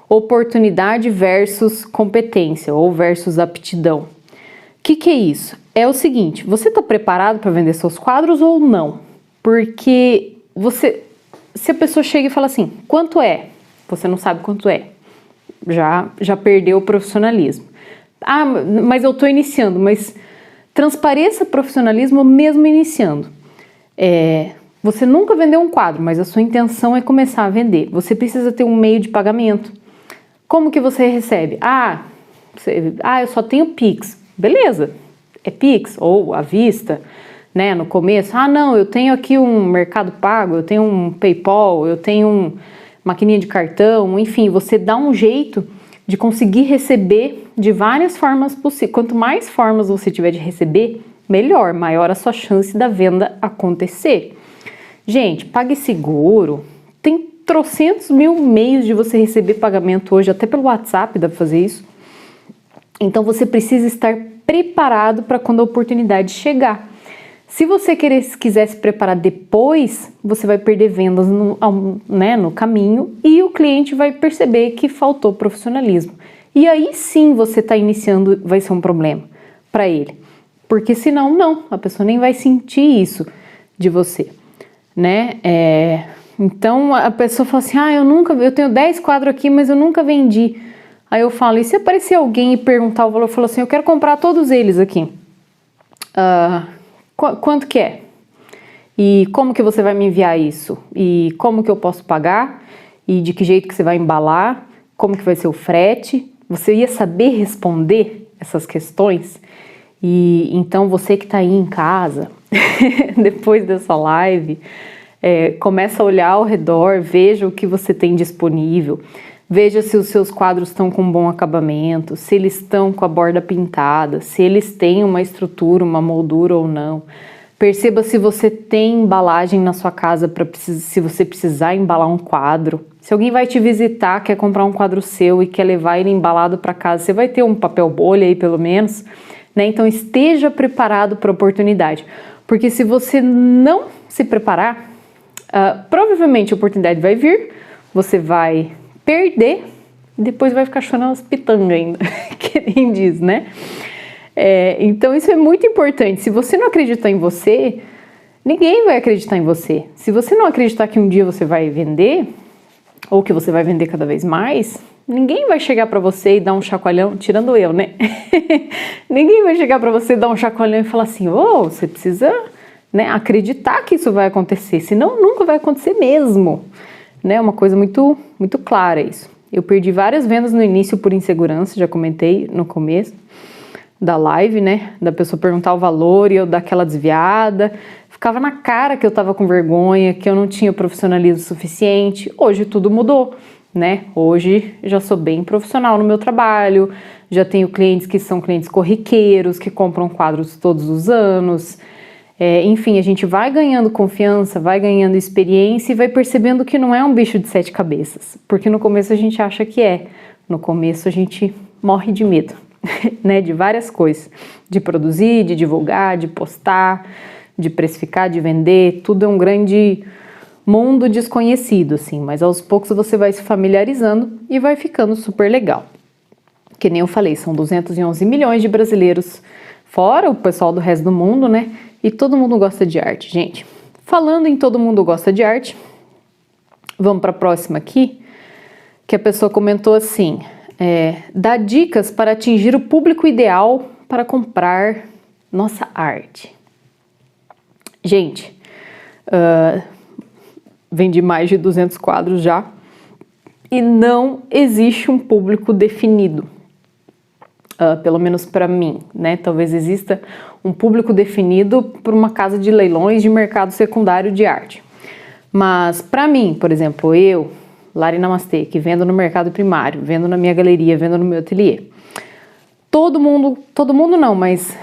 Oportunidade versus competência ou versus aptidão. O que é isso? É o seguinte, você está preparado para vender seus quadros ou não? Porque se a pessoa chega e fala assim, quanto é? Você não sabe quanto é. Já perdeu o profissionalismo. Ah, mas eu estou iniciando, mas transpareça profissionalismo mesmo iniciando. Você nunca vendeu um quadro, mas a sua intenção é começar a vender. Você precisa ter um meio de pagamento. Como que você recebe? Eu só tenho Pix. Beleza, é Pix ou à vista, né? No começo, não, eu tenho aqui um Mercado Pago, eu tenho um PayPal, eu tenho uma maquininha de cartão, enfim, você dá um jeito de conseguir receber de várias formas possíveis. Quanto mais formas você tiver de receber, melhor, maior a sua chance da venda acontecer. Gente, PagSeguro, tem trocentos mil meios de você receber pagamento hoje, até pelo WhatsApp dá para fazer isso. Então você precisa estar preparado para quando a oportunidade chegar. Se você quiser se preparar depois, você vai perder vendas no caminho e o cliente vai perceber que faltou profissionalismo. E aí sim você está iniciando, vai ser um problema para ele. Porque senão, não, a pessoa nem vai sentir isso de você, né? Então a pessoa fala assim, eu tenho 10 quadros aqui, mas eu nunca vendi. Aí eu falo, e se aparecer alguém e perguntar o valor, eu falo assim, eu quero comprar todos eles aqui. Quanto que é? E como que você vai me enviar isso? E como que eu posso pagar? E de que jeito que você vai embalar? Como que vai ser o frete? Você ia saber responder essas questões? E então você que está aí em casa, depois dessa live, começa a olhar ao redor, veja o que você tem disponível. Veja se os seus quadros estão com bom acabamento, se eles estão com a borda pintada, se eles têm uma estrutura, uma moldura ou não. Perceba se você tem embalagem na sua casa, se você precisar embalar um quadro. Se alguém vai te visitar, quer comprar um quadro seu e quer levar ele embalado para casa, você vai ter um papel bolha aí pelo menos, né? Então esteja preparado para a oportunidade. Porque se você não se preparar, provavelmente a oportunidade vai vir, você vai perder e depois vai ficar chorando as pitangas ainda, que nem diz, né? Então isso é muito importante. Se você não acreditar em você, ninguém vai acreditar em você. Se você não acreditar que um dia você vai vender, ou que você vai vender cada vez mais, ninguém vai chegar para você e dar um chacoalhão, tirando eu, né? Ninguém vai chegar para você e dar um chacoalhão e falar assim, você precisa, né, acreditar que isso vai acontecer, senão nunca vai acontecer mesmo. Né, uma coisa muito, muito clara isso. Eu perdi várias vendas no início por insegurança, já comentei no começo da live, né, da pessoa perguntar o valor e eu dar aquela desviada. Ficava na cara que eu tava com vergonha, que eu não tinha profissionalismo suficiente. Hoje tudo mudou, né? Hoje já sou bem profissional no meu trabalho, já tenho clientes que são clientes corriqueiros, que compram quadros todos os anos. Enfim, a gente vai ganhando confiança, vai ganhando experiência e vai percebendo que não é um bicho de 7 cabeças. Porque no começo a gente acha que é. No começo a gente morre de medo, né? De várias coisas. De produzir, de divulgar, de postar, de precificar, de vender. Tudo é um grande mundo desconhecido, assim. Mas aos poucos você vai se familiarizando e vai ficando super legal. Que nem eu falei, são 211 milhões de brasileiros, fora o pessoal do resto do mundo, né? E todo mundo gosta de arte, gente. Falando em todo mundo gosta de arte, vamos para a próxima aqui, que a pessoa comentou assim, dá dicas para atingir o público ideal para comprar nossa arte. Gente, vendi mais de 200 quadros já e não existe um público definido. pelo menos para mim, né? Talvez exista um público definido por uma casa de leilões de mercado secundário de arte. Mas para mim, por exemplo, eu, Lari Namastê, que vendo no mercado primário, vendo na minha galeria, vendo no meu ateliê, todo mundo não, mas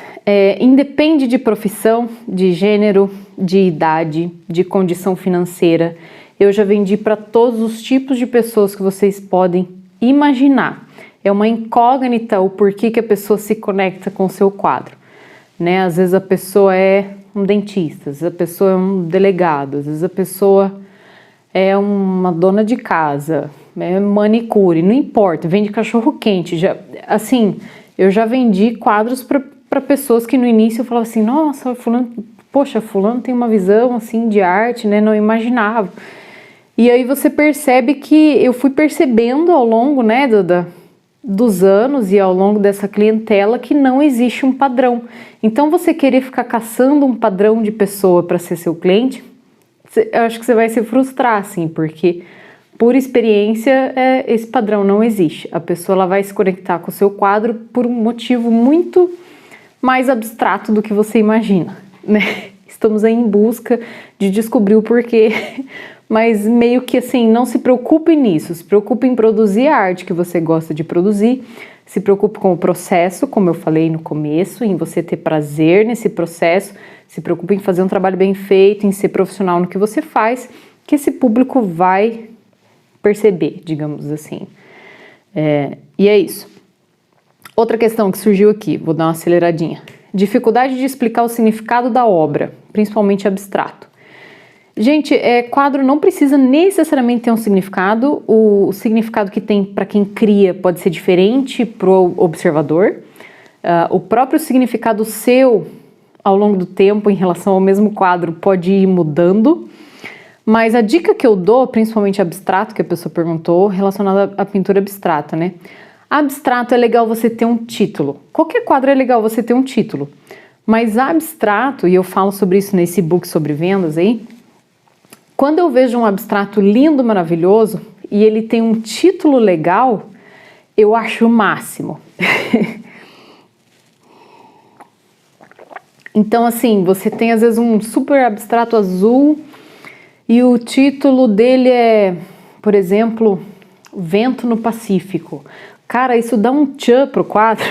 independe de profissão, de gênero, de idade, de condição financeira. Eu já vendi para todos os tipos de pessoas que vocês podem imaginar. É uma incógnita o porquê que a pessoa se conecta com o seu quadro, né? Às vezes a pessoa é um dentista, às vezes a pessoa é um delegado, às vezes a pessoa é uma dona de casa, é manicure, não importa, vende cachorro quente. Eu já vendi quadros para pessoas que no início eu falava assim, nossa, fulano tem uma visão assim de arte, né? Não imaginava. E aí você percebe que eu fui percebendo ao longo, né, dos anos e ao longo dessa clientela que não existe um padrão. Então você querer ficar caçando um padrão de pessoa para ser seu cliente, eu acho que você vai se frustrar, assim, porque por experiência esse padrão não existe. A pessoa ela vai se conectar com o seu quadro por um motivo muito mais abstrato do que você imagina, né? Estamos aí em busca de descobrir o porquê, mas meio que assim, não se preocupe nisso, se preocupe em produzir a arte que você gosta de produzir, se preocupe com o processo, como eu falei no começo, em você ter prazer nesse processo, se preocupe em fazer um trabalho bem feito, em ser profissional no que você faz, que esse público vai perceber, digamos assim. E é isso. Outra questão que surgiu aqui, vou dar uma aceleradinha. Dificuldade de explicar o significado da obra, principalmente abstrato. Gente, quadro não precisa necessariamente ter um significado. O significado que tem para quem cria pode ser diferente para o observador. O próprio significado seu, ao longo do tempo, em relação ao mesmo quadro, pode ir mudando. Mas a dica que eu dou, principalmente abstrato, que a pessoa perguntou, relacionada à pintura abstrata, né? Abstrato é legal você ter um título. Qualquer quadro é legal você ter um título. Mas abstrato, e eu falo sobre isso nesse book sobre vendas aí, quando eu vejo um abstrato lindo, maravilhoso, e ele tem um título legal, eu acho o máximo. Então, assim, você tem às vezes um super abstrato azul e o título dele é, por exemplo, Vento no Pacífico. Cara, isso dá um tchan pro quadro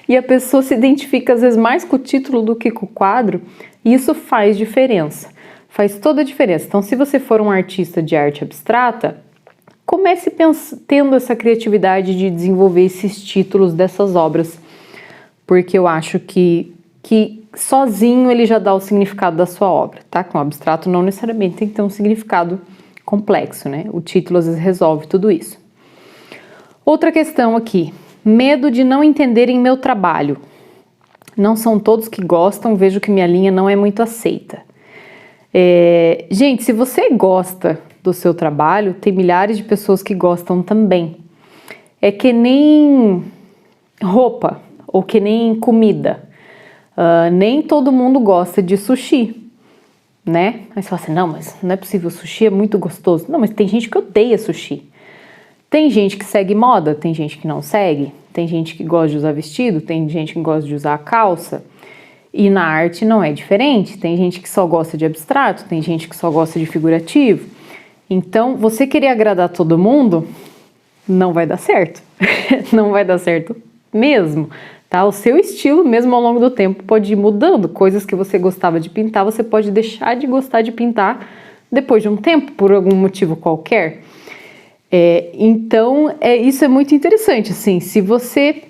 e a pessoa se identifica às vezes mais com o título do que com o quadro, e isso faz diferença, faz toda a diferença. Então, se você for um artista de arte abstrata, comece tendo essa criatividade de desenvolver esses títulos dessas obras, porque eu acho que sozinho ele já dá o significado da sua obra, tá? Com o abstrato não necessariamente tem que ter um significado complexo, né? O título às vezes resolve tudo isso. Outra questão aqui, medo de não entenderem meu trabalho. Não são todos que gostam, vejo que minha linha não é muito aceita. Gente, se você gosta do seu trabalho, tem milhares de pessoas que gostam também. É que nem roupa ou que nem comida. Nem todo mundo gosta de sushi, né? Aí você fala assim, não, mas não é possível, sushi é muito gostoso. Não, mas tem gente que odeia sushi. Tem gente que segue moda, tem gente que não segue, tem gente que gosta de usar vestido, tem gente que gosta de usar calça. E na arte não é diferente, tem gente que só gosta de abstrato, tem gente que só gosta de figurativo. Então, você querer agradar todo mundo, não vai dar certo. Não vai dar certo mesmo, tá? O seu estilo, mesmo ao longo do tempo, pode ir mudando. Coisas que você gostava de pintar, você pode deixar de gostar de pintar depois de um tempo, por algum motivo qualquer. Então, isso é muito interessante, assim, se você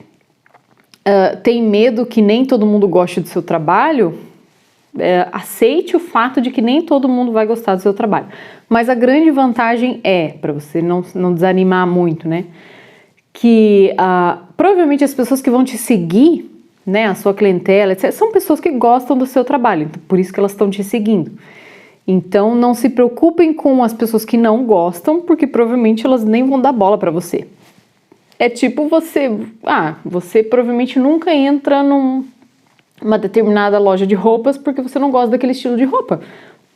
tem medo que nem todo mundo goste do seu trabalho, aceite o fato de que nem todo mundo vai gostar do seu trabalho. Mas a grande vantagem para você não desanimar muito, né, que provavelmente as pessoas que vão te seguir, né, a sua clientela, etc., são pessoas que gostam do seu trabalho, então por isso que elas estão te seguindo. Então, não se preocupem com as pessoas que não gostam, porque provavelmente elas nem vão dar bola pra você. É tipo você provavelmente nunca entra numa determinada loja de roupas porque você não gosta daquele estilo de roupa.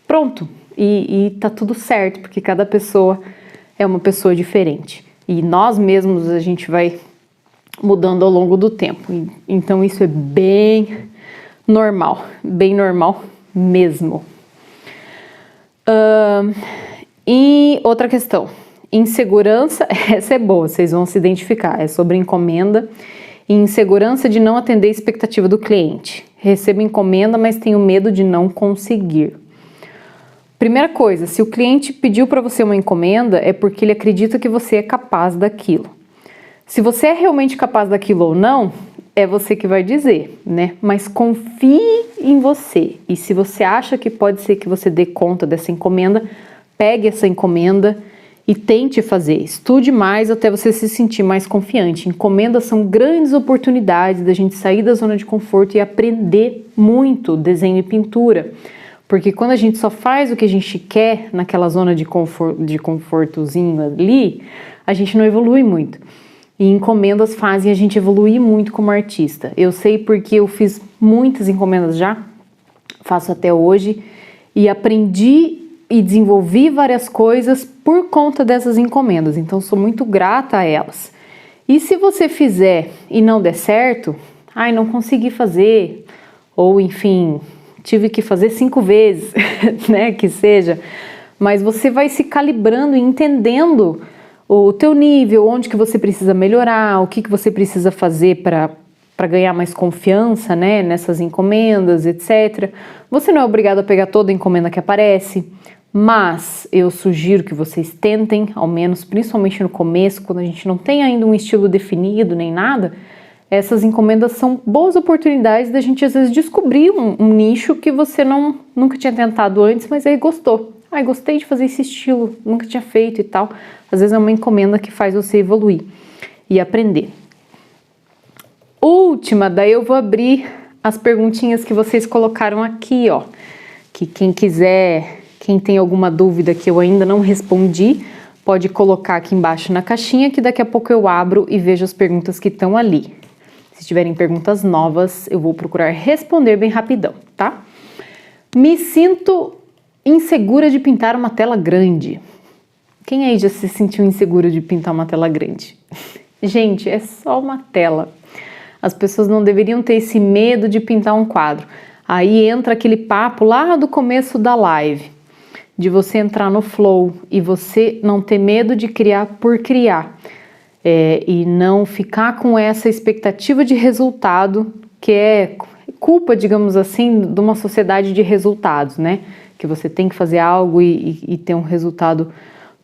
Pronto. E tá tudo certo, porque cada pessoa é uma pessoa diferente. E nós mesmos, a gente vai mudando ao longo do tempo. Então isso é bem normal mesmo. E outra questão, insegurança, essa é boa, vocês vão se identificar, é sobre encomenda e insegurança de não atender a expectativa do cliente. Recebo encomenda, mas tenho medo de não conseguir. Primeira coisa, se o cliente pediu para você uma encomenda, é porque ele acredita que você é capaz daquilo. Se você é realmente capaz daquilo ou não, é você que vai dizer, né? Mas confie em você. E se você acha que pode ser que você dê conta dessa encomenda, pegue essa encomenda e tente fazer. Estude mais até você se sentir mais confiante. Encomendas são grandes oportunidades da gente sair da zona de conforto e aprender muito desenho e pintura. Porque quando a gente só faz o que a gente quer naquela zona de confortozinho ali, a gente não evolui muito. E encomendas fazem a gente evoluir muito como artista. Eu sei porque eu fiz muitas encomendas já, faço até hoje, e aprendi e desenvolvi várias coisas por conta dessas encomendas. Então sou muito grata a elas. E se você fizer e não der certo, não consegui fazer, ou enfim, tive que fazer 5 vezes, né, que seja, mas você vai se calibrando e entendendo o teu nível, onde que você precisa melhorar, o que que você precisa fazer para ganhar mais confiança, né, nessas encomendas, etc. Você não é obrigado a pegar toda a encomenda que aparece, mas eu sugiro que vocês tentem, ao menos, principalmente no começo, quando a gente não tem ainda um estilo definido nem nada, essas encomendas são boas oportunidades da gente às vezes descobrir um nicho que você nunca tinha tentado antes, mas aí gostou. Gostei de fazer esse estilo, nunca tinha feito e tal. Às vezes é uma encomenda que faz você evoluir e aprender. Última, daí eu vou abrir as perguntinhas que vocês colocaram aqui, ó. Que quem quiser, quem tem alguma dúvida que eu ainda não respondi, pode colocar aqui embaixo na caixinha que daqui a pouco eu abro e vejo as perguntas que estão ali. Se tiverem perguntas novas, eu vou procurar responder bem rapidão, tá? Me sinto insegura de pintar uma tela grande. Quem aí já se sentiu insegura de pintar uma tela grande? Gente, é só uma tela. As pessoas não deveriam ter esse medo de pintar um quadro. Aí entra aquele papo lá do começo da live, de você entrar no flow e você não ter medo de criar por criar. E não ficar com essa expectativa de resultado, que é culpa, digamos assim, de uma sociedade de resultados, né? Que você tem que fazer algo e ter um resultado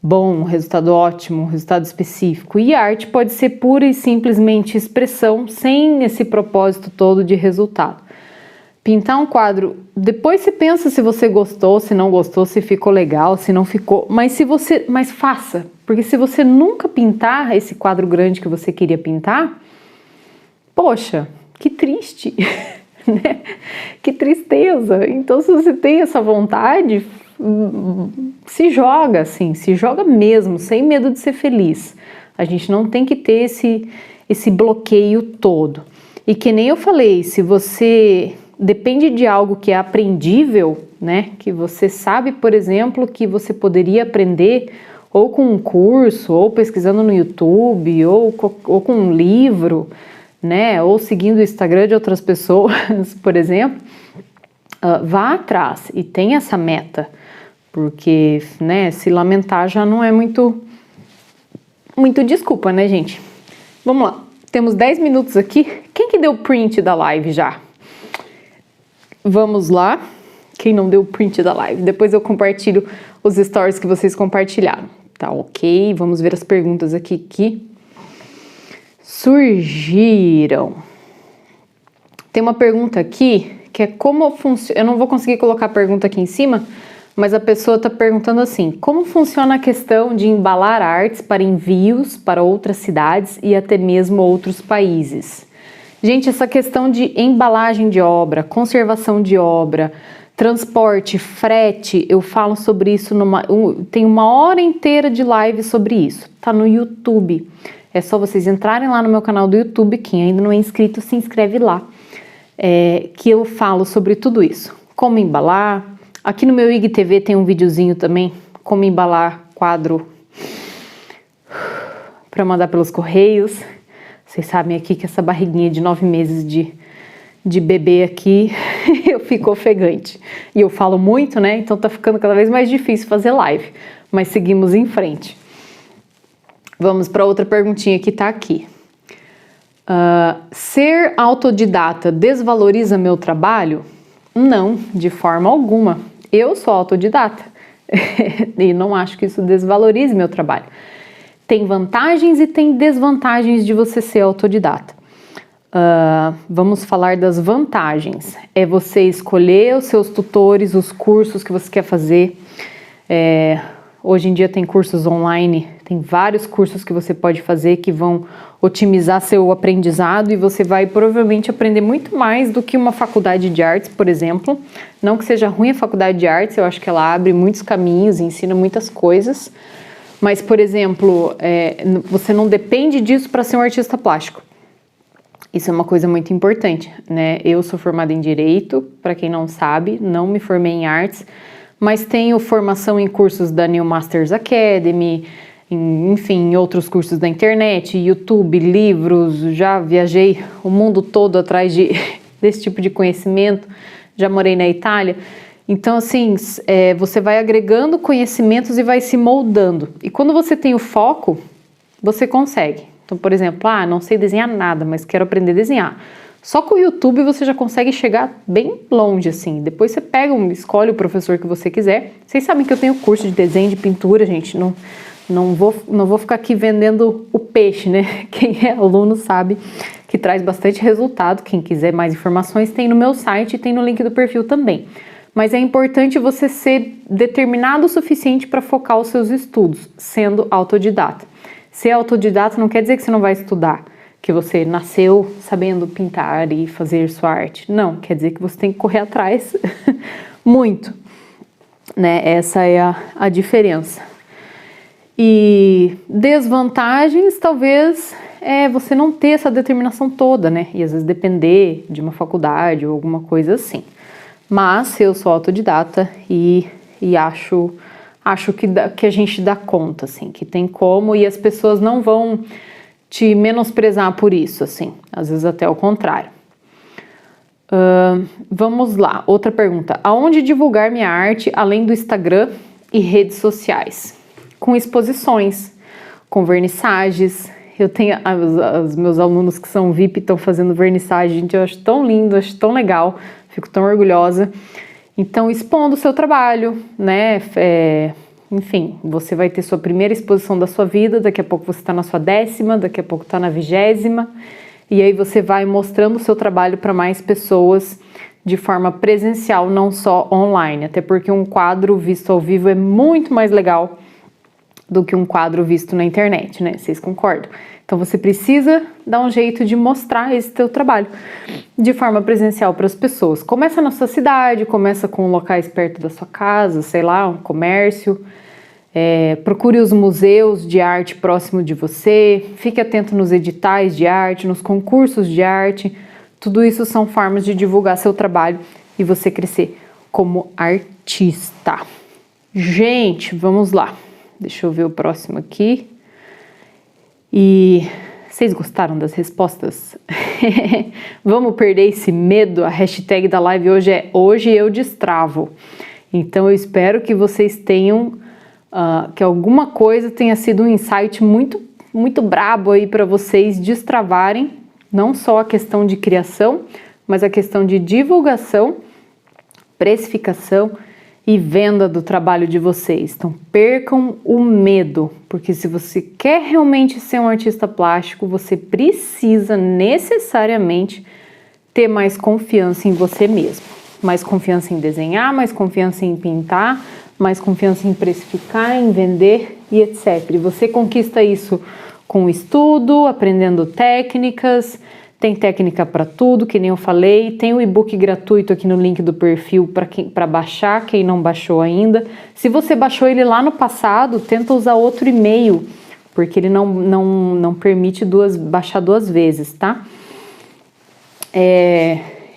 bom, um resultado ótimo, um resultado específico. E a arte pode ser pura e simplesmente expressão, sem esse propósito todo de resultado. Pintar um quadro, depois você pensa se você gostou, se não gostou, se ficou legal, se não ficou, mas faça, porque se você nunca pintar esse quadro grande que você queria pintar, poxa, que triste, né? Que tristeza. Então, se você tem essa vontade, se joga assim, se joga mesmo, sem medo de ser feliz. A gente não tem que ter esse bloqueio todo. E que nem eu falei, se você depende de algo que é aprendível, né? Que você sabe, por exemplo, que você poderia aprender ou com um curso, ou pesquisando no YouTube, ou com um livro, né? Ou seguindo o Instagram de outras pessoas, por exemplo, vá atrás e tenha essa meta, porque, né? Se lamentar já não é muito desculpa, né, gente? Vamos lá, temos 10 minutos aqui. Quem que deu print da live já? Vamos lá, quem não deu print da live, depois eu compartilho os stories que vocês compartilharam, tá ok? Vamos ver as perguntas aqui que surgiram. Tem uma pergunta aqui que é como funciona, eu não vou conseguir colocar a pergunta aqui em cima, mas a pessoa está perguntando assim, como funciona a questão de embalar artes para envios para outras cidades e até mesmo outros países? Gente, essa questão de embalagem de obra, conservação de obra, transporte, frete, eu falo sobre isso, tem 1 hora inteira de live sobre isso, tá no YouTube. É só vocês entrarem lá no meu canal do YouTube, quem ainda não é inscrito, se inscreve lá, que eu falo sobre tudo isso. Como embalar, aqui no meu IGTV tem um videozinho também, como embalar quadro para mandar pelos correios. Vocês sabem aqui que essa barriguinha de 9 meses de bebê aqui, eu fico ofegante. E eu falo muito, né? Então tá ficando cada vez mais difícil fazer live. Mas seguimos em frente. Vamos para outra perguntinha que tá aqui. Ser autodidata desvaloriza meu trabalho? Não, de forma alguma. Eu sou autodidata e não acho que isso desvalorize meu trabalho. Tem vantagens e tem desvantagens de você ser autodidata. Vamos falar das vantagens. É você escolher os seus tutores, os cursos que você quer fazer. Hoje em dia tem cursos online, tem vários cursos que você pode fazer que vão otimizar seu aprendizado e você vai provavelmente aprender muito mais do que uma faculdade de artes, por exemplo. Não que seja ruim a faculdade de artes, eu acho que ela abre muitos caminhos, ensina muitas coisas. Mas, por exemplo, você não depende disso para ser um artista plástico. Isso é uma coisa muito importante, né? Eu sou formada em Direito, para quem não sabe, não me formei em artes, mas tenho formação em cursos da New Masters Academy, enfim, em outros cursos da internet, YouTube, livros, já viajei o mundo todo atrás desse tipo de conhecimento, já morei na Itália. Então, assim, você vai agregando conhecimentos e vai se moldando. E quando você tem o foco, você consegue. Então, por exemplo, não sei desenhar nada, mas quero aprender a desenhar. Só com o YouTube você já consegue chegar bem longe, assim. Depois você escolhe o professor que você quiser. Vocês sabem que eu tenho curso de desenho, de pintura, gente. Não vou ficar aqui vendendo o peixe, né? Quem é aluno sabe que traz bastante resultado. Quem quiser mais informações tem no meu site e tem no link do perfil também. Mas é importante você ser determinado o suficiente para focar os seus estudos, sendo autodidata. Ser autodidata não quer dizer que você não vai estudar, que você nasceu sabendo pintar e fazer sua arte. Não, quer dizer que você tem que correr atrás muito, né? Essa é a diferença. E desvantagens, talvez, você não ter essa determinação toda, né? E às vezes depender de uma faculdade ou alguma coisa assim. Mas eu sou autodidata e acho que a gente dá conta, assim, que tem como, e as pessoas não vão te menosprezar por isso, assim, às vezes até o contrário. Vamos lá, outra pergunta. Aonde divulgar minha arte além do Instagram e redes sociais? Com exposições, com vernissagens. Eu tenho os meus alunos que são VIP estão fazendo vernissagem, gente, eu acho tão lindo, acho tão legal, fico tão orgulhosa. Então, expondo o seu trabalho, né? Enfim, você vai ter sua primeira exposição da sua vida, daqui a pouco você está na sua 10ª, daqui a pouco está na 20ª, e aí você vai mostrando o seu trabalho para mais pessoas de forma presencial, não só online, até porque um quadro visto ao vivo é muito mais legal do que um quadro visto na internet, né? Vocês concordam? Então você precisa dar um jeito de mostrar esse teu trabalho de forma presencial para as pessoas. Começa na sua cidade, começa com locais perto da sua casa, sei lá, um comércio. Procure os museus de arte próximo de você. Fique atento nos editais de arte, nos concursos de arte. Tudo isso são formas de divulgar seu trabalho e você crescer como artista. Gente, vamos lá. Deixa eu ver o próximo aqui. E vocês gostaram das respostas? Vamos perder esse medo? A hashtag da live hoje é Hoje Eu Destravo. Então eu espero que vocês tenham, que alguma coisa tenha sido um insight muito, muito brabo aí para vocês destravarem, não só a questão de criação, mas a questão de divulgação, precificação e venda do trabalho de vocês. Então percam o medo, porque se você quer realmente ser um artista plástico, você precisa necessariamente ter mais confiança em você mesmo. Mais confiança em desenhar, mais confiança em pintar, mais confiança em precificar, em vender e etc. E você conquista isso com estudo, aprendendo técnicas. Tem técnica para tudo, que nem eu falei. Tem o e-book gratuito aqui no link do perfil para baixar, quem não baixou ainda. Se você baixou ele lá no passado, tenta usar outro e-mail, porque ele não permite baixar 2 vezes, tá?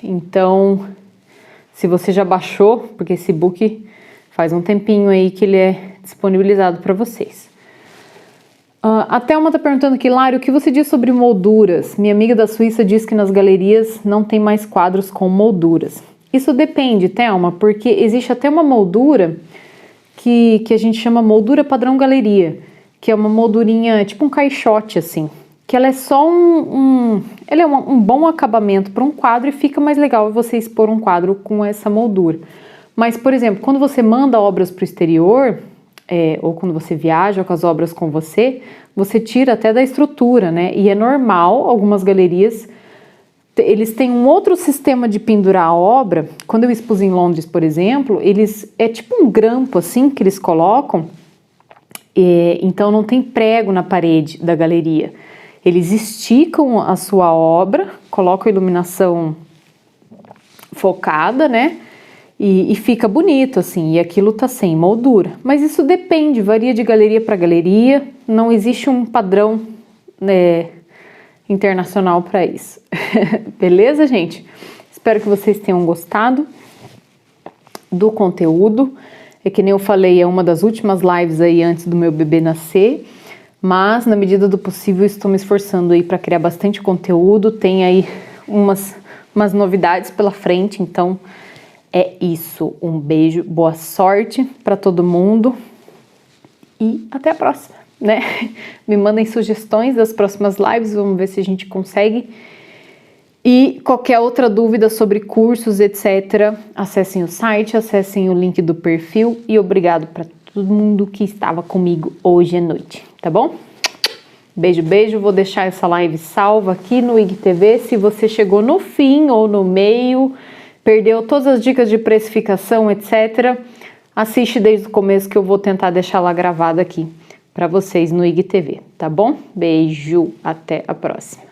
Então, se você já baixou, porque esse e-book faz um tempinho aí que ele é disponibilizado para vocês. A Thelma tá perguntando aqui, Lari, o que você diz sobre molduras? Minha amiga da Suíça diz que nas galerias não tem mais quadros com molduras. Isso depende, Thelma, porque existe até uma moldura que a gente chama moldura padrão galeria, que é uma moldurinha, tipo um caixote assim, que ela é só ela é um bom acabamento para um quadro e fica mais legal você expor um quadro com essa moldura. Mas, por exemplo, quando você manda obras para o exterior, ou quando você viaja com as obras com você tira até da estrutura, né? E é normal, algumas galerias, eles têm um outro sistema de pendurar a obra. Quando eu expus em Londres, por exemplo, é tipo um grampo assim que eles colocam, então não tem prego na parede da galeria. Eles esticam a sua obra, colocam a iluminação focada, né? E fica bonito, assim, e aquilo tá sem moldura. Mas isso depende, varia de galeria para galeria, não existe um padrão, né, internacional para isso. Beleza, gente? Espero que vocês tenham gostado do conteúdo. É que nem eu falei, é uma das últimas lives aí antes do meu bebê nascer, mas na medida do possível estou me esforçando aí para criar bastante conteúdo. Tem aí umas novidades pela frente, então é isso. Um beijo, boa sorte para todo mundo e até a próxima, né? Me mandem sugestões das próximas lives, vamos ver se a gente consegue. E qualquer outra dúvida sobre cursos, etc., acessem o site, acessem o link do perfil e obrigado para todo mundo que estava comigo hoje à noite, tá bom? Beijo, beijo. Vou deixar essa live salva aqui no IGTV. Se você chegou no fim ou no meio, perdeu todas as dicas de precificação, etc., assiste desde o começo que eu vou tentar deixar lá gravada aqui para vocês no IGTV, tá bom? Beijo, até a próxima.